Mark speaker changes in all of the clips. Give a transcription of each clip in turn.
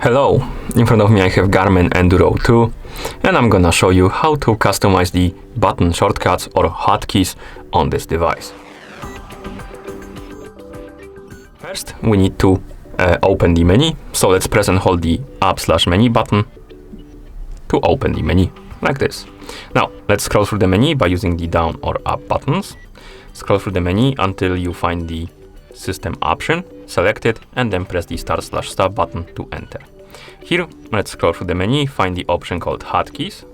Speaker 1: Hello, in front of me I have Garmin Enduro 2 and I'm gonna show you how to customize the button shortcuts or hotkeys on this device. First we need to open the menu, so let's press and hold the up/menu button to open the menu, like this. Now let's scroll through the menu by using the down or up buttons. Scroll through the menu until you find the system option, select it, and then press the start/stop button to enter. Here, let's scroll through the menu, find the option called Hotkeys,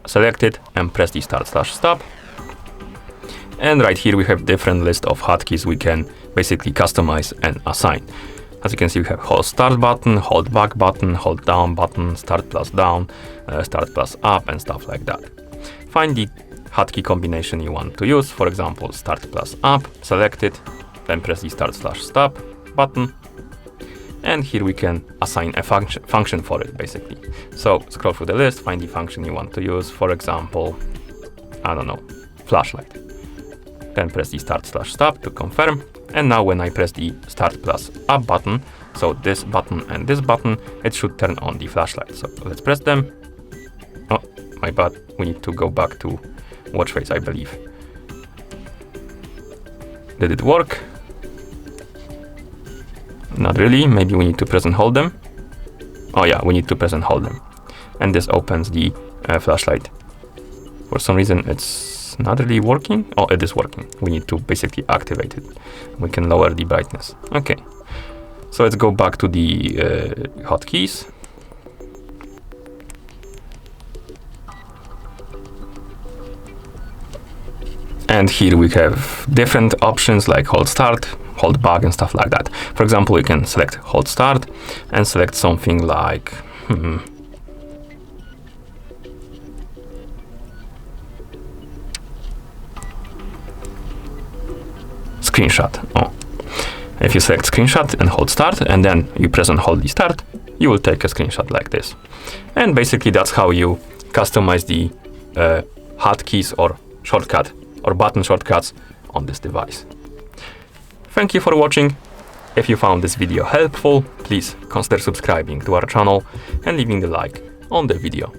Speaker 1: select it, and press the start/stop. And right here we have different list of hotkeys we can basically customize and assign. As you can see, we have hold start button, hold back button, hold down button, start plus down, start plus up, and stuff like that. Find the hotkey combination you want to use, for example, start plus up, select it, then press the start/stop button. And here we can assign a function for it, basically. So scroll through the list, find the function you want to use, for example, I don't know, flashlight. Then press the start/stop to confirm. And now when I press the start plus up button, so this button and this button, it should turn on the flashlight. So let's press them. Oh, my bad, we need to go back to watch face, I believe. Did it work? Not really, maybe we need to press and hold them. Oh yeah, we need to press and hold them. And this opens the flashlight. For some reason it's not really working. Oh, it is working. We need to basically activate it. We can lower the brightness. Okay, so let's go back to the hotkeys. And here we have different options like hold start, hold back, and stuff like that. For example, we can select hold start and select something like screenshot. Oh, if you select screenshot and hold start and then you press and hold the start, you will take a screenshot like this. And basically that's how you customize the hotkeys or shortcut or button shortcuts on this device. Thank you for watching. If you found this video helpful, please consider subscribing to our channel and leaving a like on the video.